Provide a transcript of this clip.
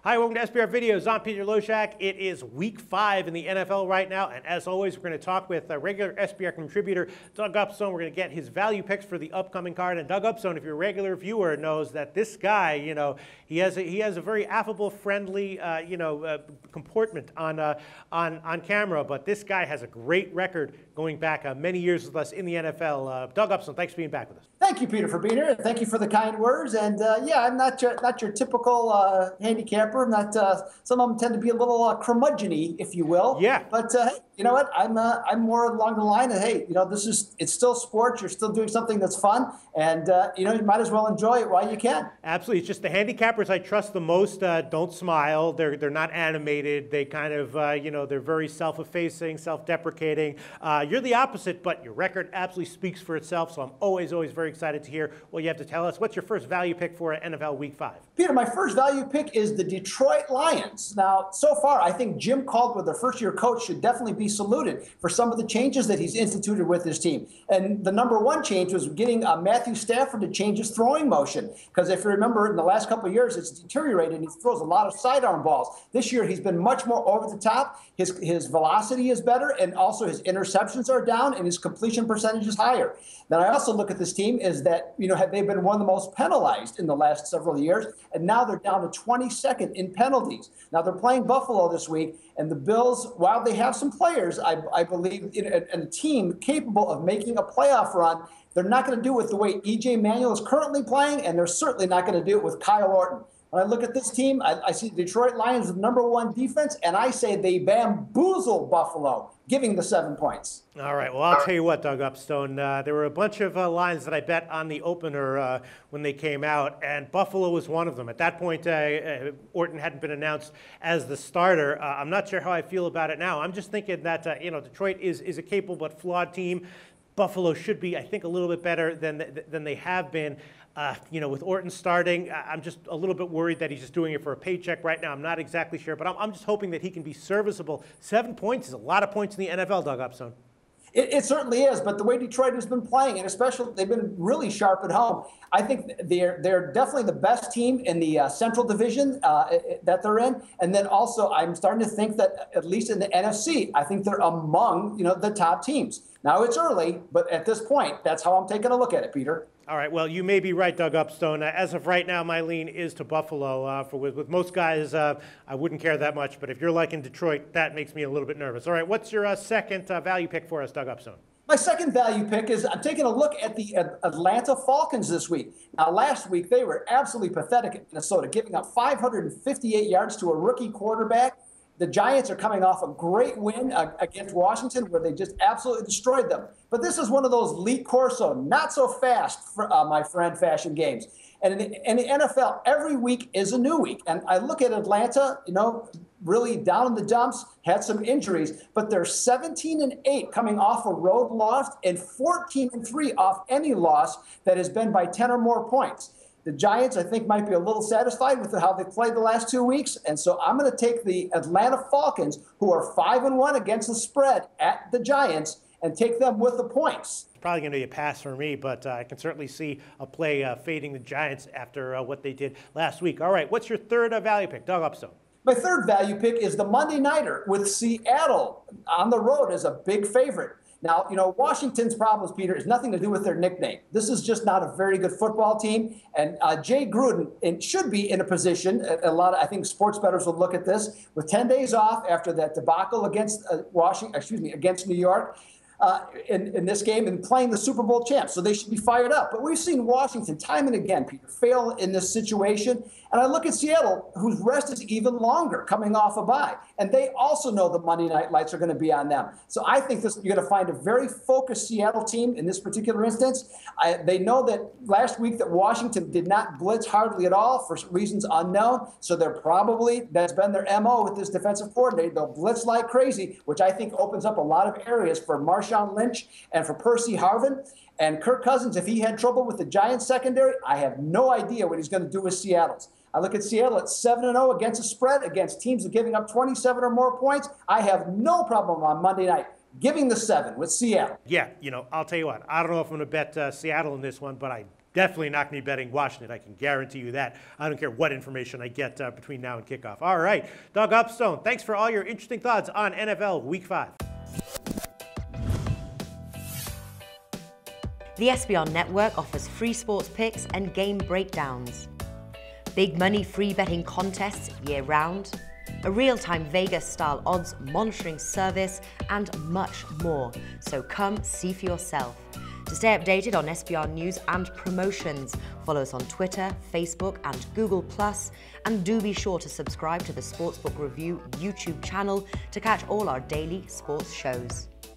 Hi, welcome to SBR Videos. I'm Peter Loshak. It is week 5 in the NFL right now, and as always, we're going to talk with regular SBR contributor Doug Upstone. We're going to get his value picks for the upcoming card. And Doug Upstone, if you're a regular viewer, knows that this guy, he has a very affable, friendly, comportment on camera. But this guy has a great record going back many years with us in the NFL. Doug Upstone, thanks for being back with us. Thank you, Peter, for being here. Thank you for the kind words. And yeah, I'm not your typical handicapper. I'm not. Some of them tend to be a little curmudgeon-y, if you will. Yeah. But hey, you know what? I'm more along the line of, hey, it's still sports. You're still doing something that's fun, and you might as well enjoy it while you can. Absolutely. It's just the handicappers I trust the most don't smile. They're not animated. They kind of they're very self-effacing, self-deprecating. You're the opposite, but your record absolutely speaks for itself. So I'm always very excited to hear what you have to tell us. What's your first value pick for NFL Week 5? Peter, my first value pick is the Detroit Lions. Now, so far, I think Jim Caldwell, the first-year coach, should definitely be saluted for some of the changes that he's instituted with his team. And the number one change was getting Matthew Stafford to change his throwing motion. Because if you remember, in the last couple of years, it's deteriorated, and he throws a lot of sidearm balls. This year, he's been much more over the top. His velocity is better, and also his interceptions are down, and his completion percentage is higher. Then I also look at this team is that, they've been one of the most penalized in the last several years, and now they're down to 22nd in penalties. Now they're playing Buffalo this week, and the Bills, while they have some players, I believe, in a team capable of making a playoff run, they're not going to do it the way E.J. Manuel is currently playing, and they're certainly not going to do it with Kyle Orton. When I look at this team, I see the Detroit Lions with number one defense, and I say they bamboozle Buffalo, giving the 7 points. All right. Well, I'll tell you what, Doug Upstone. There were a bunch of lines that I bet on the opener when they came out, and Buffalo was one of them. At that point, Orton hadn't been announced as the starter. I'm not sure how I feel about it now. I'm just thinking that Detroit is a capable but flawed team. Buffalo should be, I think, a little bit better than they have been. With Orton starting, I'm just a little bit worried that he's just doing it for a paycheck right now. I'm not exactly sure, but I'm just hoping that he can be serviceable. 7 points is a lot of points in the NFL, Doug Upstone. It certainly is, but the way Detroit has been playing, and especially they've been really sharp at home, I think they're definitely the best team in the Central Division that they're in. And then also I'm starting to think that at least in the NFC, I think they're among the top teams. Now it's early, but at this point, that's how I'm taking a look at it, Peter. All right, well, you may be right, Doug Upstone. As of right now, my lean is to Buffalo. With most guys, I wouldn't care that much, but if you're liking Detroit, that makes me a little bit nervous. All right, what's your second value pick for us, Doug Upstone? My second value pick is I'm taking a look at the Atlanta Falcons this week. Now, last week, they were absolutely pathetic at Minnesota, giving up 558 yards to a rookie quarterback. The Giants are coming off a great win against Washington where they just absolutely destroyed them. But this is one of those Lee Corso, not so fast, my friend, fashion games. And in the NFL, every week is a new week. And I look at Atlanta, really down in the dumps, had some injuries, but they're 17-8 coming off a road loss and 14-3 off any loss that has been by 10 or more points. The Giants, I think, might be a little satisfied with how they played the last 2 weeks, and so I'm going to take the Atlanta Falcons, who are 5-1 against the spread at the Giants, and take them with the points. It's probably going to be a pass for me, but I can certainly see a play fading the Giants after what they did last week. All right, what's your third value pick, Doug Upstone? My third value pick is the Monday Nighter with Seattle on the road as a big favorite. Now, Washington's problems, Peter, is nothing to do with their nickname. This is just not a very good football team. And Jay Gruden should be in a position, I think sports bettors will look at this, with 10 days off after that debacle against against New York. In this game and playing the Super Bowl champs. So they should be fired up. But we've seen Washington time and again, Peter, fail in this situation. And I look at Seattle, whose rest is even longer, coming off a bye. And they also know the Monday night lights are going to be on them. So I think you're going to find a very focused Seattle team in this particular instance. They know that last week that Washington did not blitz hardly at all for reasons unknown. So that's been their MO with this defensive coordinator. They'll blitz like crazy, which I think opens up a lot of areas for Marshawn Lynch and for Percy Harvin. And Kirk Cousins, if he had trouble with the Giants secondary, I have no idea what he's going to do with Seattle's. I look at Seattle at 7-0 against the spread, against teams that are giving up 27 or more points. I have no problem on Monday night giving the 7 with Seattle. Yeah, I'll tell you what. I don't know if I'm going to bet Seattle in this one, but I definitely not going to be betting Washington. I can guarantee you that. I don't care what information I get between now and kickoff. All right, Doug Upstone, thanks for all your interesting thoughts on NFL Week 5. The SBR Network offers free sports picks and game breakdowns, big money free betting contests year-round, a real-time Vegas-style odds monitoring service, and much more. So come see for yourself. To stay updated on SBR news and promotions, follow us on Twitter, Facebook, and Google+, and do be sure to subscribe to the Sportsbook Review YouTube channel to catch all our daily sports shows.